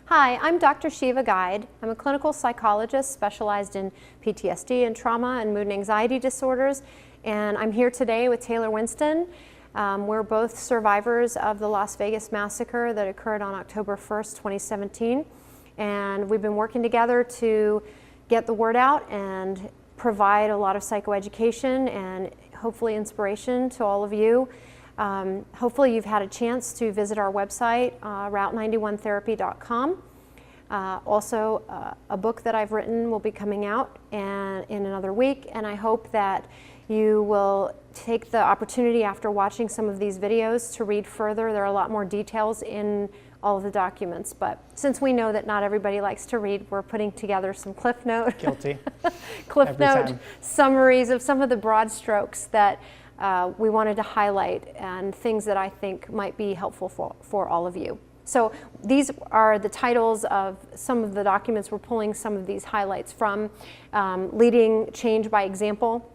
Hi, I'm Dr. Shiva Guide. I'm a clinical psychologist specialized in PTSD and trauma and mood and anxiety disorders, and I'm here today with Taylor Winston. We're both survivors of the Las Vegas massacre that occurred on October 1st, 2017, and we've been working together to get the word out and provide a lot of psychoeducation and hopefully inspiration to all of you. Hopefully you've had a chance to visit our website, route91therapy.com. Also, a book that I've written will be coming out in another week, and I hope that you will take the opportunity after watching some of these videos to read further. There are a lot more details in all of the documents, but since we know that not everybody likes to read, we're putting together some Cliff Note summaries of some of the broad strokes that we wanted to highlight and things that I think might be helpful for all of you. So these are the titles of some of the documents we're pulling some of these highlights from. Leading Change by Example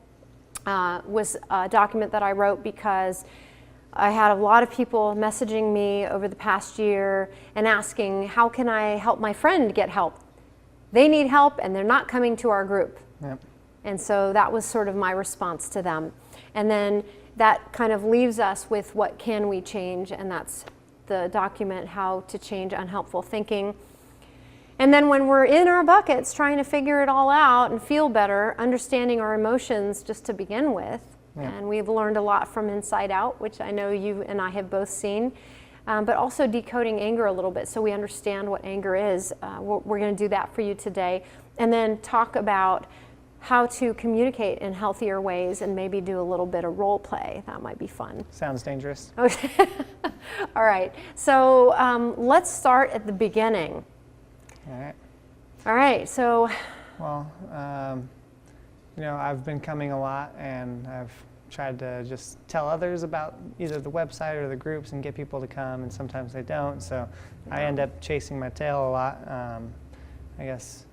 was a document that I wrote because I had a lot of people messaging me over the past year and asking, how can I help my friend get help? They need help and they're not coming to our group. Yep. And so that was sort of my response to them. And then that kind of leaves us with what can we change, and that's the document, How to Change Unhelpful Thinking. And then when we're in our buckets trying to figure it all out and feel better, understanding our emotions just to begin with. Yeah. And we've learned a lot from Inside Out, which I know you and I have both seen, but also decoding anger a little bit so we understand what anger is. We're going to do that for you today. And then talk about how to communicate in healthier ways and maybe do a little bit of role play. That might be fun. Sounds dangerous. Okay. All right. So let's start at the beginning. All right. All right. So. Well, you know, I've been coming a lot, and I've tried to just tell others about either the website or the groups and get people to come, and sometimes they don't. So yeah. I end up chasing my tail a lot. I guess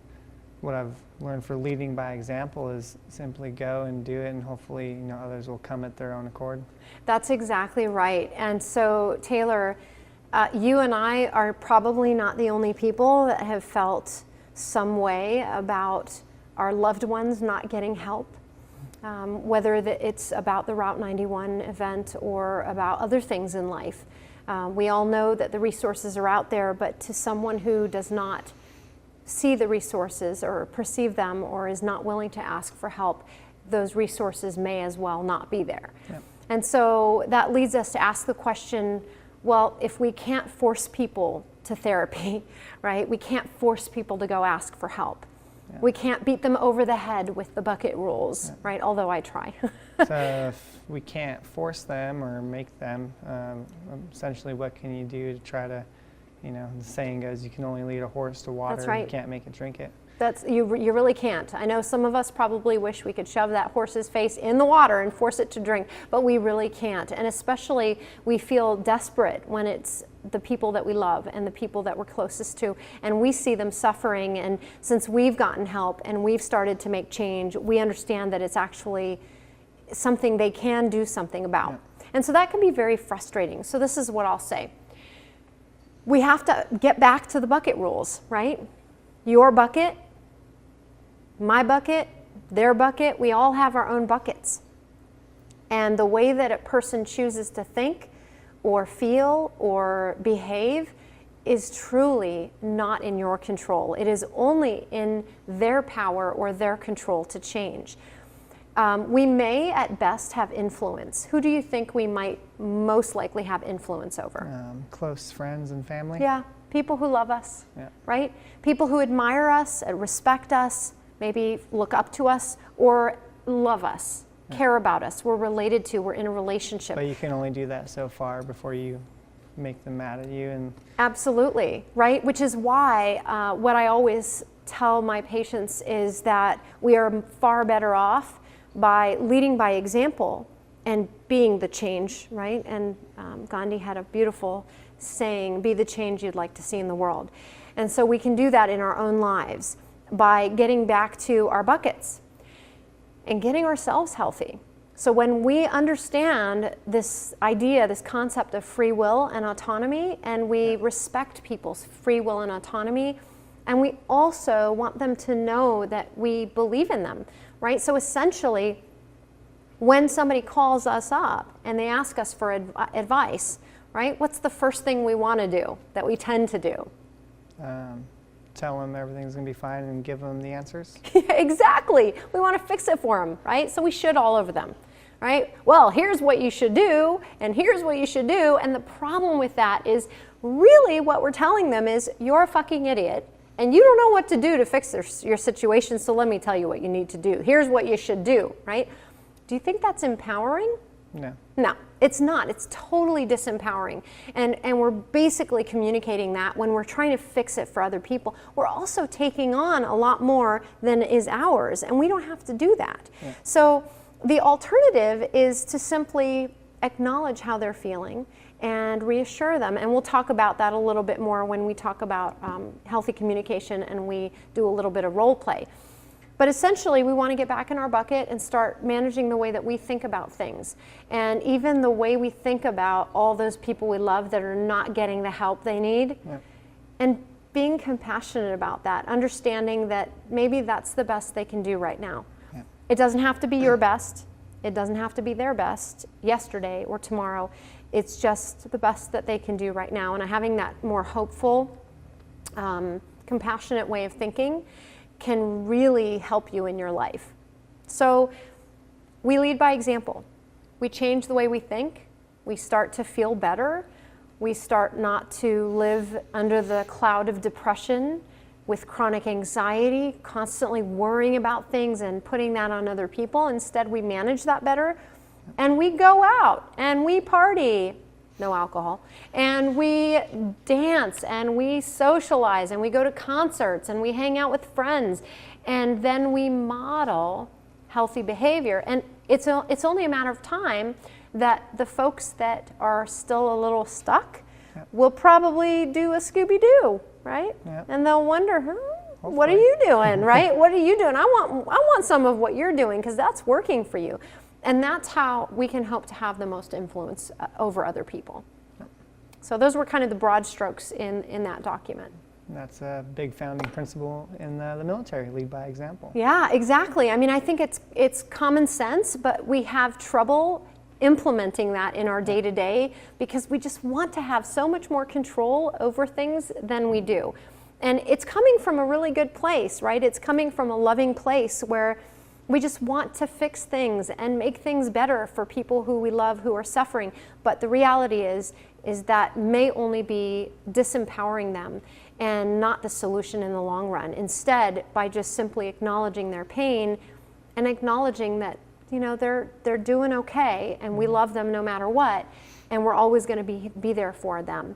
what I've learned for leading by example is simply go and do it, and hopefully, you know, others will come at their own accord. That's exactly right. And so, Taylor, you and I are probably not the only people that have felt some way about our loved ones not getting help, whether it's about the Route 91 event or about other things in life. We all know that the resources are out there, but to someone who does not see the resources or perceive them or is not willing to ask for help, those resources may as well not be there. Yep. And so that leads us to ask the question, well, if we can't force people to therapy, right? We can't force people to go ask for help. Yep. We can't beat them over the head with the bucket rules, yep. right? Although I try. So if we can't force them or make them, essentially what can you do to try to, you know, the saying goes, you can only lead a horse to water. That's right. You can't make it drink it. You really can't. I know some of us probably wish we could shove that horse's face in the water and force it to drink, but we really can't. And especially we feel desperate when it's the people that we love and the people that we're closest to, and we see them suffering. And since we've gotten help and we've started to make change, we understand that it's actually something they can do something about. Yeah. And so that can be very frustrating. So this is what I'll say. We have to get back to the bucket rules, right? Your bucket, my bucket, their bucket, we all have our own buckets. And the way that a person chooses to think or feel or behave is truly not in your control. It is only in their power or their control to change. We may at best have influence. Who do you think we might most likely have influence over? Close friends and family. Yeah, people who love us, yeah. right? People who admire us, respect us, maybe look up to us, or love us, yeah. care about us, we're related to, we're in a relationship. But you can only do that so far before you make them mad at you. And absolutely, right? Which is why what I always tell my patients is that we are far better off by leading by example and being the change, right? And Gandhi had a beautiful saying, be the change you'd like to see in the world. And so we can do that in our own lives by getting back to our buckets and getting ourselves healthy. So when we understand this idea, this concept of free will and autonomy, and we respect people's free will and autonomy, and we also want them to know that we believe in them, right? So essentially, when somebody calls us up and they ask us for advice, right? What's the first thing we want to do, that we tend to do? Tell them everything's going to be fine and give them the answers. Exactly. We want to fix it for them, right? So we should all over them, right? Well, here's what you should do, and here's what you should do. And the problem with that is really what we're telling them is, you're a fucking idiot, and you don't know what to do to fix your situation, so let me tell you what you need to do. Here's what you should do, right? Do you think that's empowering? No. No, it's not. It's totally disempowering. And we're basically communicating that when we're trying to fix it for other people. We're also taking on a lot more than is ours, and we don't have to do that. Yeah. So the alternative is to simply acknowledge how they're feeling and reassure them. And we'll talk about that a little bit more when we talk about healthy communication and we do a little bit of role play. But essentially, we want to get back in our bucket and start managing the way that we think about things. And even the way we think about all those people we love that are not getting the help they need. Yeah. And being compassionate about that, understanding that maybe that's the best they can do right now. Yeah. It doesn't have to be your best. It doesn't have to be their best yesterday or tomorrow. It's just the best that they can do right now. And having that more hopeful, compassionate way of thinking can really help you in your life. So we lead by example. We change the way we think. We start to feel better. We start not to live under the cloud of depression with chronic anxiety, constantly worrying about things and putting that on other people. Instead, we manage that better. And we go out and we party, no alcohol, and we dance and we socialize and we go to concerts and we hang out with friends, and then we model healthy behavior. And it's only a matter of time that the folks that are still a little stuck will probably do a Scooby-Doo, right? Yep. And they'll wonder, what are you doing, right? What are you doing? I want some of what you're doing, because that's working for you. And that's how we can hope to have the most influence over other people. So those were kind of the broad strokes in that document. And that's a big founding principle in the military, lead by example. Yeah, exactly. I mean, I think it's common sense, but we have trouble implementing that in our day-to-day because we just want to have so much more control over things than we do. And it's coming from a really good place, right? It's coming from a loving place where we just want to fix things and make things better for people who we love who are suffering. But the reality is that may only be disempowering them and not the solution in the long run. Instead, by just simply acknowledging their pain and acknowledging that, you know, they're doing okay and we love them no matter what, and we're always going to be there for them.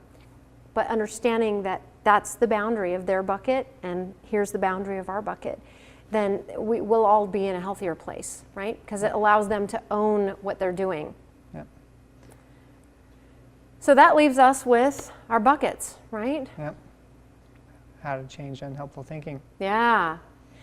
But understanding that that's the boundary of their bucket and here's the boundary of our bucket, then we will all be in a healthier place, right? Because it allows them to own what they're doing. Yep. So that leaves us with our buckets, right? Yep. How to change unhelpful thinking. Yeah.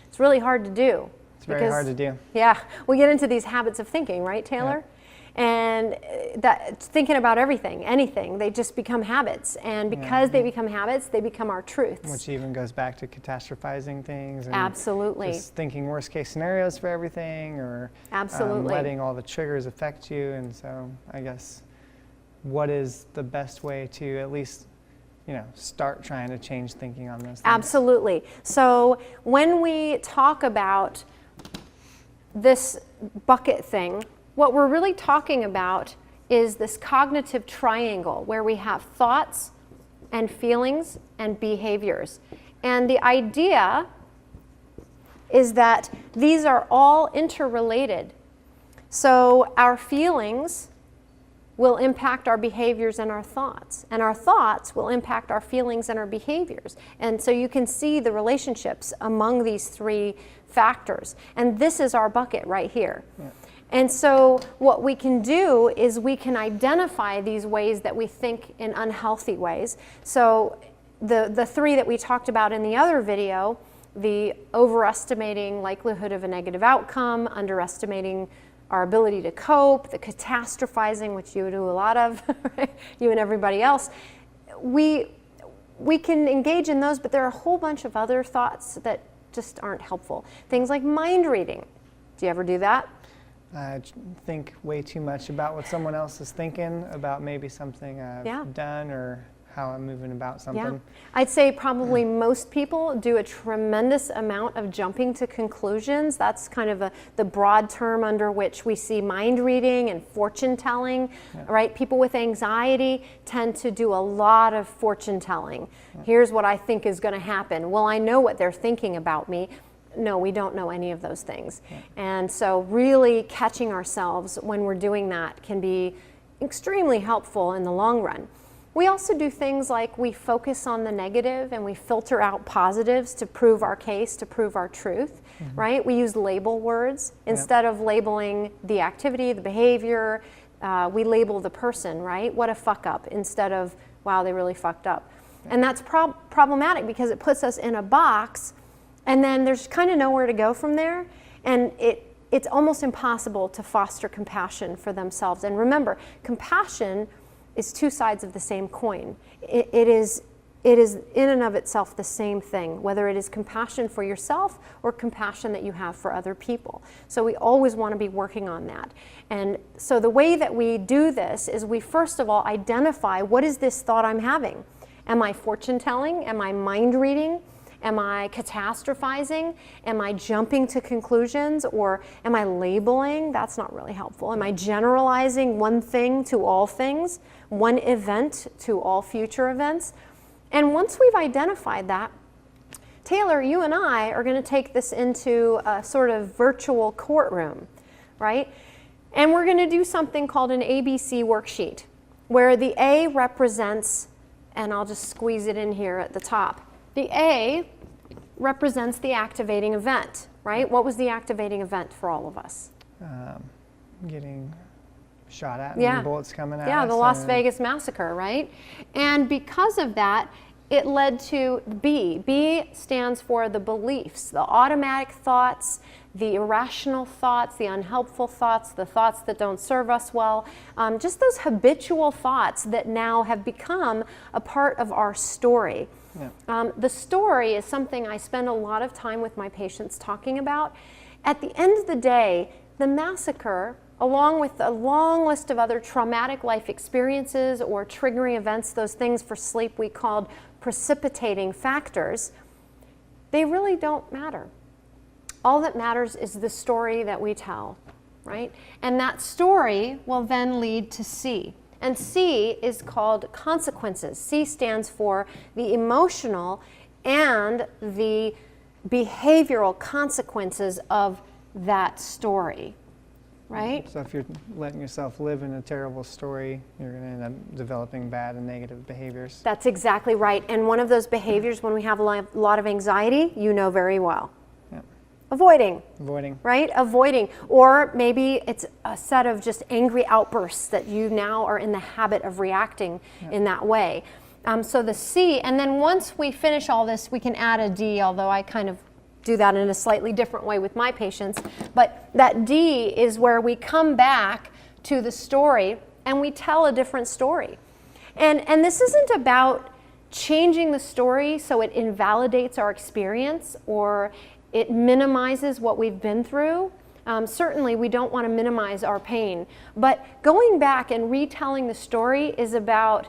It's really hard to do. It's very hard to do. Yeah. We get into these habits of thinking, right, Taylor? Yep. And that thinking about everything, anything, they just become habits. And because they become habits, they become our truths. Which even goes back to catastrophizing things. And absolutely. Just thinking worst case scenarios for everything, or absolutely. Letting all the triggers affect you. And so I guess what is the best way to at least, you know, start trying to change thinking on those things? Absolutely. So when we talk about this bucket thing, what we're really talking about is this cognitive triangle where we have thoughts and feelings and behaviors. And the idea is that these are all interrelated. So our feelings will impact our behaviors and our thoughts will impact our feelings and our behaviors. And so you can see the relationships among these three factors. And this is our bucket right here. Yeah. And so what we can do is we can identify these ways that we think in unhealthy ways. So the three that we talked about in the other video, the overestimating likelihood of a negative outcome, underestimating our ability to cope, the catastrophizing, which you do a lot of, right? You and everybody else. We can engage in those, but there are a whole bunch of other thoughts that just aren't helpful. Things like mind reading. Do you ever do that? I think way too much about what someone else is thinking about maybe something I've done or how I'm moving about something. Yeah. I'd say probably most people do a tremendous amount of jumping to conclusions. That's kind of the broad term under which we see mind reading and fortune telling, right? People with anxiety tend to do a lot of fortune telling. Here's what I think is going to happen. Well, I know what they're thinking about me. No, we don't know any of those things. And so really catching ourselves when we're doing that can be extremely helpful in the long run. We also do things like we focus on the negative and we filter out positives to prove our case, to prove our truth, right? We use label words. Instead of labeling the activity, the behavior, we label the person, right? What a fuck up, instead of, wow, they really fucked up. And that's problematic because it puts us in a box and then there's kind of nowhere to go from there. And it's almost impossible to foster compassion for themselves. And remember, compassion is two sides of the same coin. It is in and of itself the same thing, whether it is compassion for yourself or compassion that you have for other people. So we always want to be working on that. And so the way that we do this is we first of all identify, what is this thought I'm having? Am I fortune telling? Am I mind reading? Am I catastrophizing? Am I jumping to conclusions? Or am I labeling? That's not really helpful. Am I generalizing one thing to all things, one event to all future events? And once we've identified that, Taylor, you and I are going to take this into a sort of virtual courtroom, right? And we're going to do something called an ABC worksheet, where the A represents, and I'll just squeeze it in here at the top. The A represents the activating event, right? What was the activating event for all of us? Getting shot at and bullets coming at us. Yeah, the Las Vegas massacre, right? And because of that, it led to B. B stands for the beliefs, the automatic thoughts, the irrational thoughts, the unhelpful thoughts, the thoughts that don't serve us well, just those habitual thoughts that now have become a part of our story. Yeah. The story is something I spend a lot of time with my patients talking about. At the end of the day, the massacre, along with a long list of other traumatic life experiences or triggering events, those things for sleep we called precipitating factors, they really don't matter. All that matters is the story that we tell, right? And that story will then lead to C. And C is called consequences. C stands for the emotional and the behavioral consequences of that story, right? So if you're letting yourself live in a terrible story, you're going to end up developing bad and negative behaviors. That's exactly right. And one of those behaviors, when we have a lot of anxiety, you know very well. Avoiding. Avoiding. Right? Avoiding. Or maybe it's a set of just angry outbursts that you now are in the habit of reacting in that way. So the C, and then once we finish all this, we can add a D, although I kind of do that in a slightly different way with my patients. But that D is where we come back to the story and we tell a different story. And this isn't about changing the story so it invalidates our experience or it minimizes what we've been through. Certainly, we don't want to minimize our pain. But going back and retelling the story is about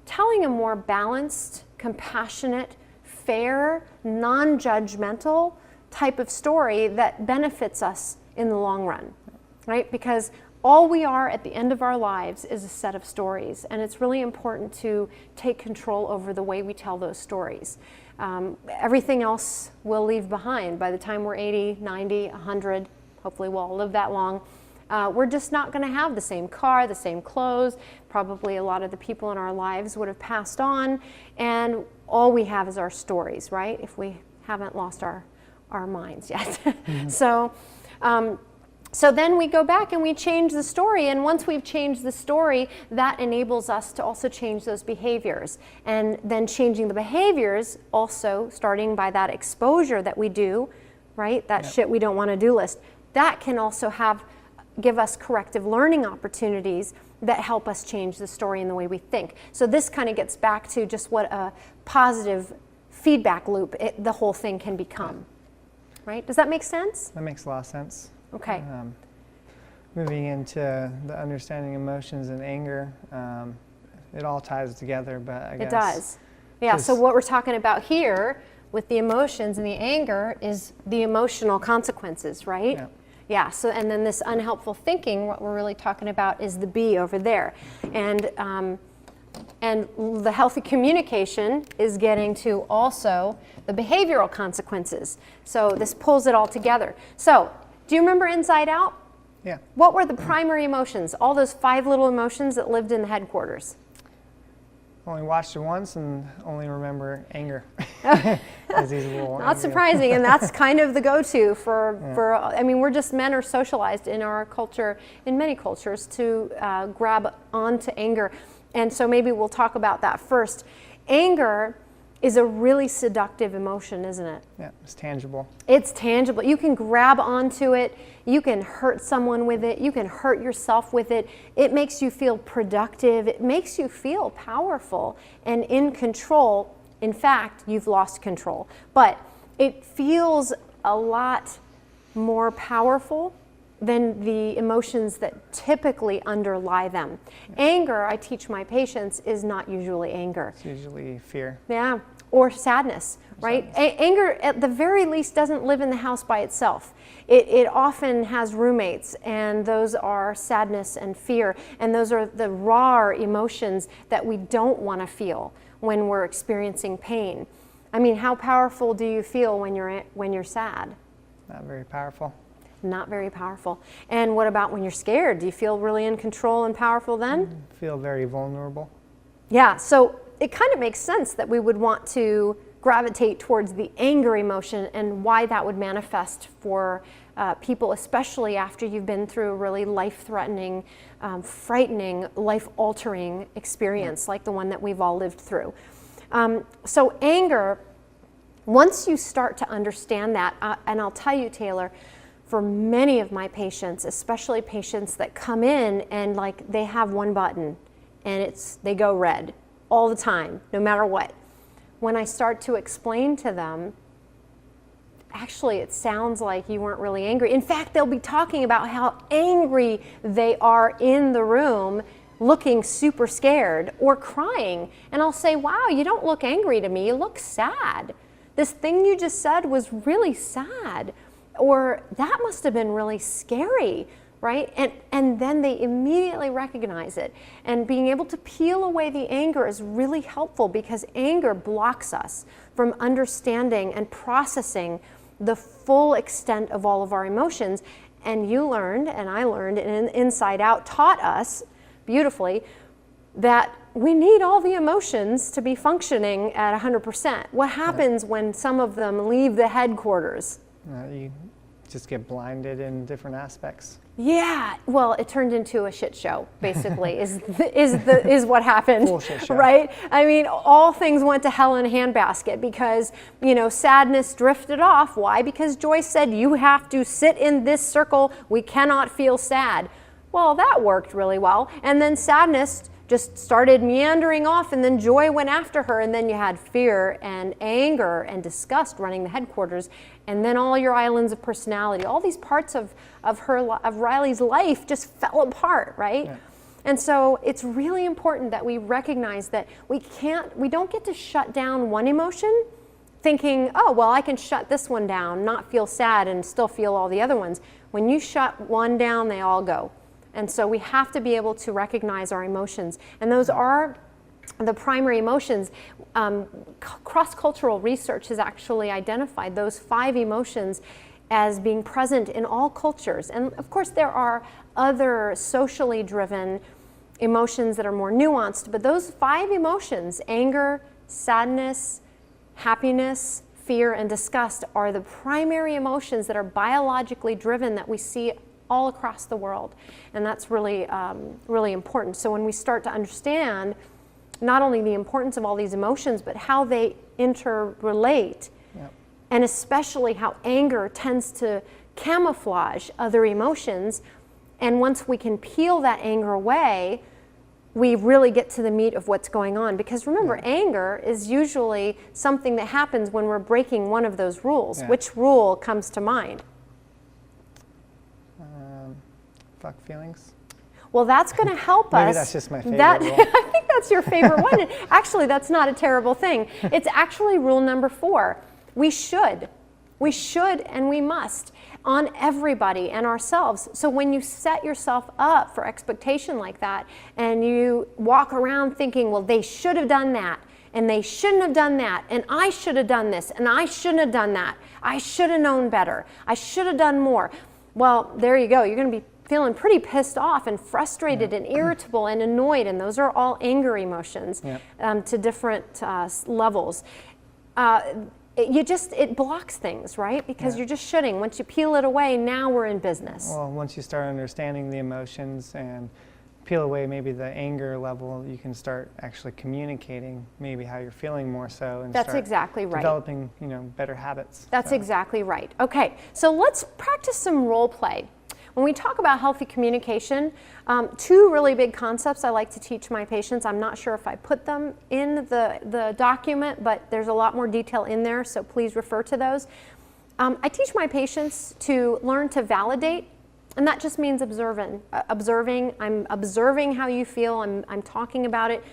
telling a more balanced, compassionate, fair, non-judgmental type of story that benefits us in the long run, right? Because all we are at the end of our lives is a set of stories, and it's really important to take control over the way we tell those stories. Everything else we'll leave behind by the time we're 80, 90, 100, hopefully we'll all live that long. We're just not going to have the same car, the same clothes. Probably a lot of the people in our lives would have passed on, and all we have is our stories, right? If we haven't lost our minds yet. Mm-hmm. So then we go back and we change the story, and once we've changed the story, that enables us to also change those behaviors. And then changing the behaviors, also starting by that exposure that we do, right? That shit we don't want to do list, that can also have give us corrective learning opportunities that help us change the story and the way we think. So this kind of gets back to just what a positive feedback loop the whole thing can become. Right? Does that make sense? That makes a lot of sense. Okay. Moving into the understanding emotions and anger, it all ties together, but I guess... It does. Yeah, so what we're talking about here with the emotions and the anger is the emotional consequences, right? Yeah. Yeah, so and then this unhelpful thinking, what we're really talking about is the B over there. And the healthy communication is getting to also the behavioral consequences. So this pulls it all together. So, do you remember Inside Out? Yeah. What were the primary emotions? All those 5 little emotions that lived in the headquarters. Only watched it once and only remember anger. Not surprising, and that's kind of the go-to for I mean, we're just, men are socialized in our culture, in many cultures, to grab onto anger. And so maybe we'll talk about that first. Anger is a really seductive emotion, isn't it? Yeah, it's tangible. It's tangible. You can grab onto it. You can hurt someone with it. You can hurt yourself with it. It makes you feel productive. It makes you feel powerful and in control. In fact, you've lost control. But it feels a lot more powerful than the emotions that typically underlie them. Anger, I teach my patients, is not usually anger. It's usually fear. Yeah, or sadness, right? Anger, at the very least, doesn't live in the house by itself. It often has roommates, and those are sadness and fear, and those are the raw emotions that we don't want to feel when we're experiencing pain. I mean, how powerful do you feel when you're sad? Not very powerful. Not very powerful. And what about when you're scared? Do you feel really in control and powerful then? Feel very vulnerable. Yeah, so it kind of makes sense that we would want to gravitate towards the anger emotion and why that would manifest for people, especially after you've been through a really life-threatening, frightening, life-altering experience like the one that we've all lived through. So anger, once you start to understand that, and I'll tell you, Taylor, for many of my patients, especially patients that come in and like they have one button and they go red all the time, no matter what. When I start to explain to them, actually it sounds like you weren't really angry. In fact, they'll be talking about how angry they are in the room, looking super scared or crying. And I'll say, wow, you don't look angry to me, you look sad. This thing you just said was really sad. Or that must have been really scary, right? And then they immediately recognize it. And being able to peel away the anger is really helpful because anger blocks us from understanding and processing the full extent of all of our emotions. And you learned, and I learned, and Inside Out taught us beautifully that we need all the emotions to be functioning at 100%. What happens when some of them leave the headquarters? You just get blinded in different aspects. Yeah, well, it turned into a shit show, basically, is what happened. Full shit show. Right? I mean, all things went to hell in a handbasket because, sadness drifted off. Why? Because Joyce said, you have to sit in this circle. We cannot feel sad. Well, that worked really well. And then sadness just started meandering off, and then joy went after her, and then you had fear and anger and disgust running the headquarters, and then all your islands of personality, all these parts of Riley's life just fell apart, right? Yeah. And so it's really important that we recognize that we don't get to shut down one emotion thinking, oh, well, I can shut this one down, not feel sad, and still feel all the other ones. When you shut one down, they all go. And so we have to be able to recognize our emotions. And those are the primary emotions. Cross-cultural research has actually identified those 5 emotions as being present in all cultures. And of course, there are other socially driven emotions that are more nuanced, but those 5 emotions, anger, sadness, happiness, fear, and disgust, are the primary emotions that are biologically driven that we see all across the world. And that's really, really important. So when we start to understand not only the importance of all these emotions, but how they interrelate, and especially how anger tends to camouflage other emotions, And once we can peel that anger away, we really get to the meat of what's going on. Because remember, anger is usually something that happens when we're breaking one of those rules. Which rule comes to mind? Fuck feelings. Well, that's going to help us. Maybe that's just my favorite rule. I think that's your favorite one. Actually, that's not a terrible thing. It's actually rule number 4. We should. We should and we must on everybody and ourselves. So when you set yourself up for expectation like that and you walk around thinking, well, they should have done that and they shouldn't have done that and I should have done this and I shouldn't have done that. I should have known better. I should have done more. Well, there you go. You're going to be feeling pretty pissed off and frustrated and irritable and annoyed, and those are all anger emotions to different levels. It blocks things, right? Because you're just shoulding. Once you peel it away, now we're in business. Well, once you start understanding the emotions and peel away maybe the anger level, you can start actually communicating maybe how you're feeling more so, and that's exactly right. Developing, better habits. That's exactly right. Okay, so let's practice some role play. When we talk about healthy communication, 2 really big concepts I like to teach my patients. I'm not sure if I put them in the document, but there's a lot more detail in there, so please refer to those. I teach my patients to learn to validate, and that just means observing. I'm observing how you feel, I'm talking about it.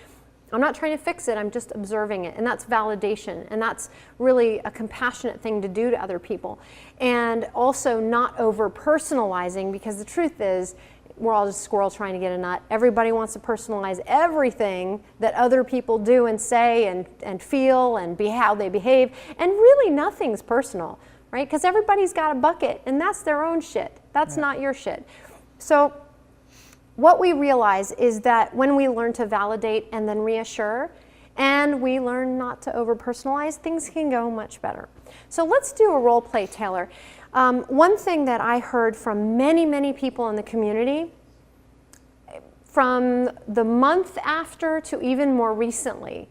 I'm not trying to fix it, I'm just observing it, and that's validation, and that's really a compassionate thing to do to other people. And also not over-personalizing, because the truth is, we're all just squirrels trying to get a nut. Everybody wants to personalize everything that other people do and say and feel and how they behave, and really nothing's personal, right? Because everybody's got a bucket, and that's their own shit. That's not your shit. So what we realize is that when we learn to validate and then reassure, and we learn not to over-personalize, things can go much better. So let's do a role play, Taylor. One thing that I heard from many, many people in the community, from the month after to even more recently,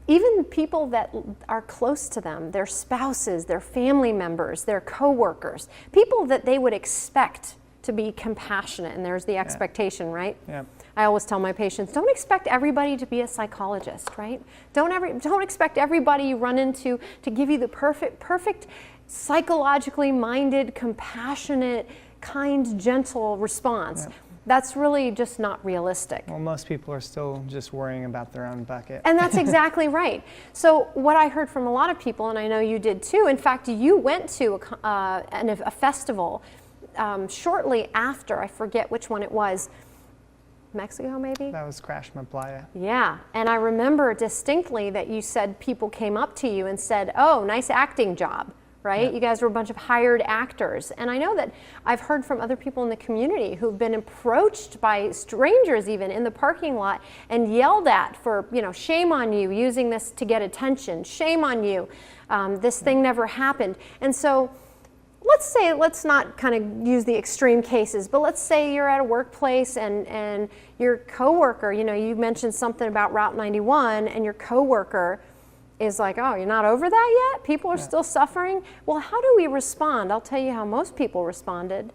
even people that are close to them, their spouses, their family members, their coworkers, people that they would expect to be compassionate, and there's the expectation, right? Yeah. I always tell my patients, don't expect everybody to be a psychologist, right? Don't expect everybody you run into to give you the perfect psychologically minded, compassionate, kind, gentle response. Yeah. That's really just not realistic. Well, most people are still just worrying about their own bucket. And that's exactly right. So what I heard from a lot of people, and I know you did too, in fact, you went to a festival shortly after, I forget which one it was, Mexico maybe? That was Crash My Playa. Yeah, and I remember distinctly that you said people came up to you and said, oh, nice acting job, right? Yeah. You guys were a bunch of hired actors. And I know that I've heard from other people in the community who've been approached by strangers even in the parking lot and yelled at for, shame on you using this to get attention, shame on you, this thing never happened. And so let's not kind of use the extreme cases, but let's say you're at a workplace and your coworker, you mentioned something about Route 91 and your coworker is like, oh, you're not over that yet? People are still suffering? Well, how do we respond? I'll tell you how most people responded.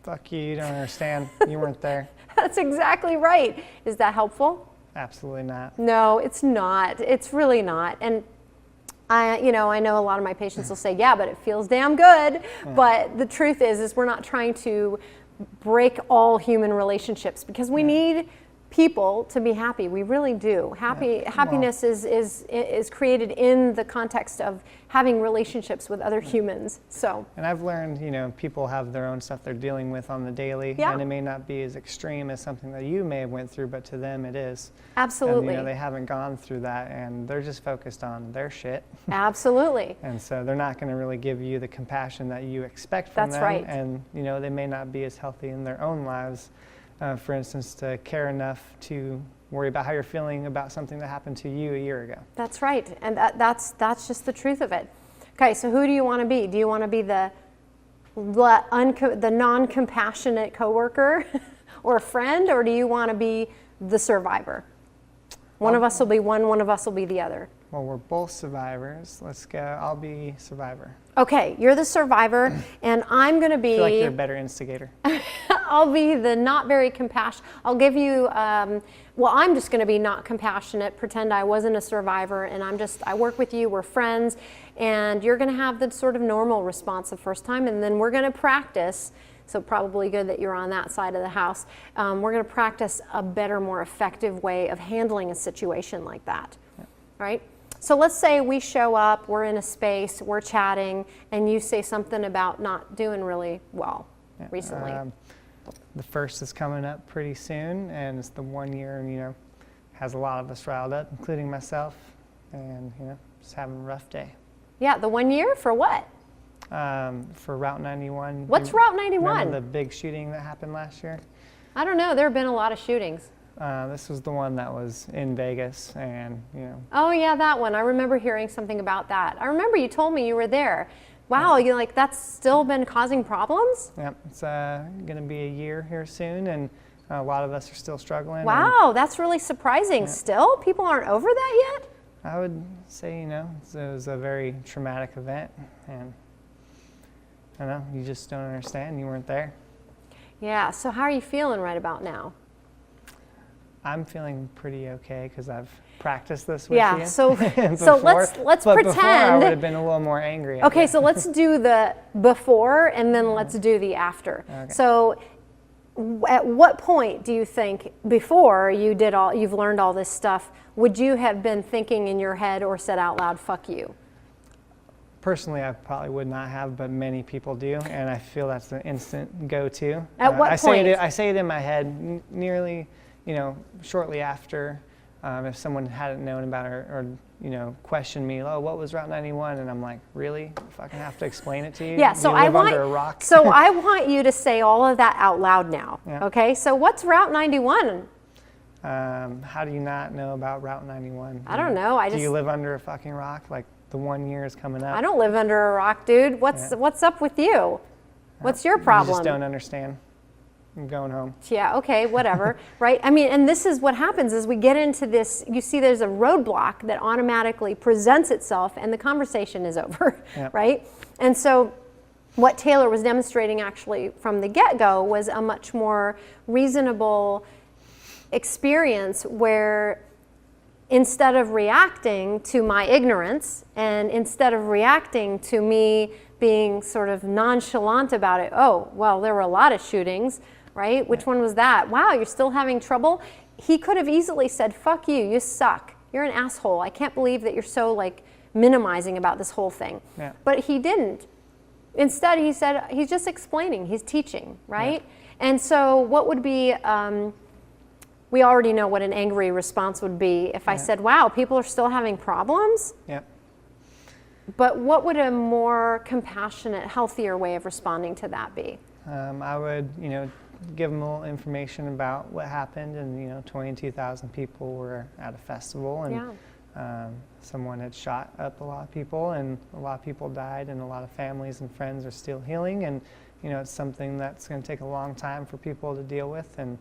Fuck you, you don't understand. You weren't there. That's exactly right. Is that helpful? Absolutely not. No, it's not. It's really not. And I know a lot of my patients will say, yeah, but it feels damn good. Yeah. But the truth is we're not trying to break all human relationships because we need people to be happy. We really do. Happiness is created in the context of having relationships with other humans. So. And I've learned, people have their own stuff they're dealing with on the daily, and it may not be as extreme as something that you may have went through, but to them it is. Absolutely. And, they haven't gone through that, and they're just focused on their shit. Absolutely. And so they're not going to really give you the compassion that you expect from them. That's right. And, they may not be as healthy in their own lives. For instance, to care enough to worry about how you're feeling about something that happened to you a year ago. That's right, and that's just the truth of it. Okay, so who do you want to be? Do you want to be the non-compassionate coworker or a friend, or do you want to be the survivor? One of us will be one of us will be the other. Well, we're both survivors. Let's go. I'll be survivor. Okay, you're the survivor, and I'm going to be... I feel like you're a better instigator. I'll be the not very compassionate. I'll give you, well, I'm just going to be not compassionate, pretend I wasn't a survivor, and I work with you, we're friends, and you're going to have the sort of normal response the first time, and then we're going to practice. So probably good that you're on that side of the house. We're going to practice a better, more effective way of handling a situation like that, right? So let's say we show up, we're in a space, we're chatting, and you say something about not doing really well recently. The first is coming up pretty soon, and it's the 1 year, has a lot of us riled up, including myself, and, just having a rough day. Yeah, the 1 year for what? For Route 91. What's Route 91? Remember the big shooting that happened last year? I don't know. There have been a lot of shootings. This was the one that was in Vegas, and Oh yeah, that one. I remember hearing something about that. I remember you told me you were there. Wow, that's still been causing problems? Yep, it's going to be a year here soon, and a lot of us are still struggling. Wow, that's really surprising. Still, people aren't over that yet? I would say, it was a very traumatic event, and I don't know, you just don't understand. You weren't there. Yeah, so how are you feeling right about now? I'm feeling pretty okay because I've practiced this with you. Yeah, so let's but pretend. Before I would have been a little more angry. Okay, so let's do the before and then let's do the after. Okay. So at what point do you think before you've learned all this stuff, would you have been thinking in your head or said out loud, fuck you? Personally, I probably would not have, but many people do, and I feel that's the instant go-to. At what point? I say it in my head nearly, shortly after, if someone hadn't known about it or questioned me, oh, what was Route 91? And I'm like, really? If I can have to explain it to you? Yeah, so you live under a rock? So I want you to say all of that out loud now, okay? So what's Route 91? How do you not know about Route 91? I don't know. Do you live under a fucking rock? Like, the 1 year is coming up. I don't live under a rock, dude. What's up with you? What's your problem? You just don't understand. I'm going home. Yeah, okay, whatever, right? I mean, and this is what happens is we get into this, you see there's a roadblock that automatically presents itself and the conversation is over, right? And so what Taylor was demonstrating actually from the get-go was a much more reasonable experience where instead of reacting to my ignorance and instead of reacting to me being sort of nonchalant about it, oh, well, there were a lot of shootings, right? Which one was that? Wow, you're still having trouble? He could have easily said, fuck you, you suck. You're an asshole. I can't believe that you're so minimizing about this whole thing. Yeah. But he didn't. Instead, he said, he's just explaining, he's teaching, right? Yeah. And so what would be, we already know what an angry response would be if I said, wow, people are still having problems? Yeah. But what would a more compassionate, healthier way of responding to that be? I would, give them a little information about what happened, and 22,000 people were at a festival, and someone had shot up a lot of people, and a lot of people died, and a lot of families and friends are still healing, and it's something that's going to take a long time for people to deal with, and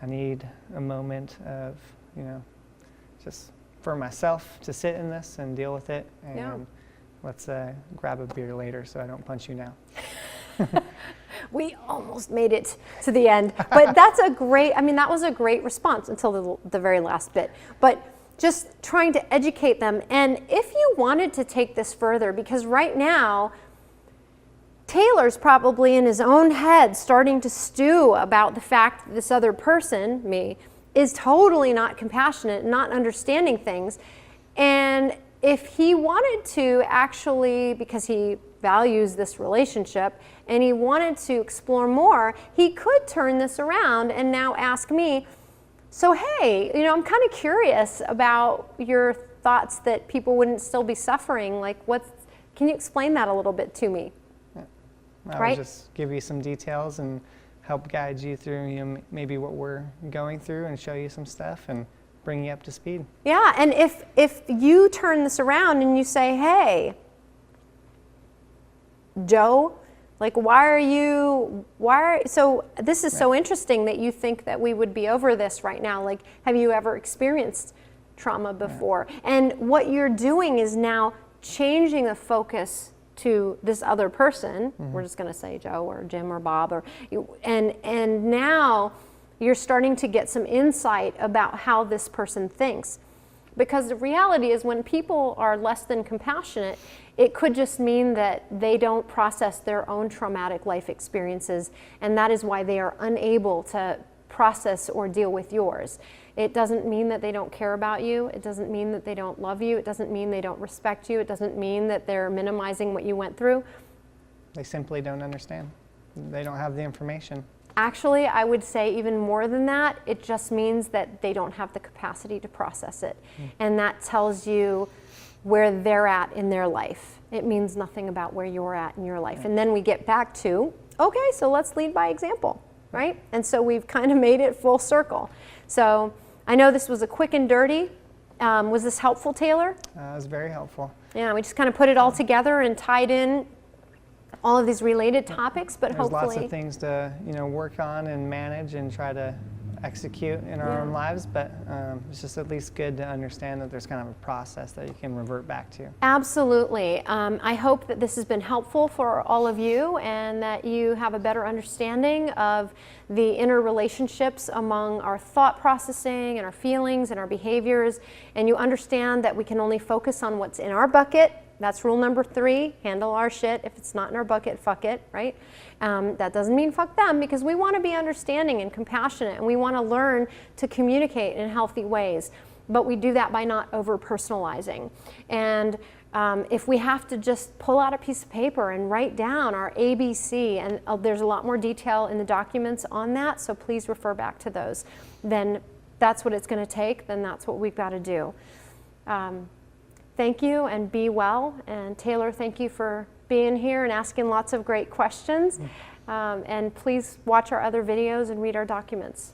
I need a moment of just for myself to sit in this and deal with it, and let's grab a beer later so I don't punch you now. We almost made it to the end, but that was a great response until the very last bit. But just trying to educate them, and if you wanted to take this further, because right now, Taylor's probably in his own head starting to stew about the fact that this other person, me, is totally not compassionate, not understanding things. And if he wanted to actually, because he values this relationship and he wanted to explore more, he could turn this around and now ask me, so hey, I'm kind of curious about your thoughts that people wouldn't still be suffering. Can you explain that a little bit to me? I would just give you some details and help guide you through maybe what we're going through and show you some stuff and bring you up to speed. Yeah, and if you turn this around and you say, hey, Joe, so this is so interesting that you think that we would be over this right now. Have you ever experienced trauma before? And what you're doing is now changing the focus to this other person, we're just going to say Joe or Jim or Bob, and now you're starting to get some insight about how this person thinks. Because the reality is, when people are less than compassionate, it could just mean that they don't process their own traumatic life experiences, and that is why they are unable to process or deal with yours. It doesn't mean that they don't care about you. It doesn't mean that they don't love you. It doesn't mean they don't respect you. It doesn't mean that they're minimizing what you went through. They simply don't understand. They don't have the information. Actually, I would say even more than that, it just means that they don't have the capacity to process it. And that tells you where they're at in their life. It means nothing about where you're at in your life. And then we get back to, okay, so let's lead by example, right? And so we've kind of made it full circle. So I know this was a quick and dirty. Was this helpful, Taylor? It was very helpful. Yeah, we just kind of put it all together and tied in all of these related topics, but There's hopefully... lots of things to work on and manage and try to execute in our own lives, but it's just at least good to understand that there's kind of a process that you can revert back to. Absolutely. I hope that this has been helpful for all of you and that you have a better understanding of the interrelationships among our thought processing and our feelings and our behaviors, and you understand that we can only focus on what's in our bucket. That's rule number 3, handle our shit. If it's not in our bucket, fuck it, right? That doesn't mean fuck them, because we want to be understanding and compassionate, and we want to learn to communicate in healthy ways. But we do that by not over-personalizing. And if we have to just pull out a piece of paper and write down our ABC, and there's a lot more detail in the documents on that, so please refer back to those, then that's what it's going to take, then that's what we've got to do. Thank you, and be well. And Taylor, thank you for being here and asking lots of great questions. And please watch our other videos and read our documents.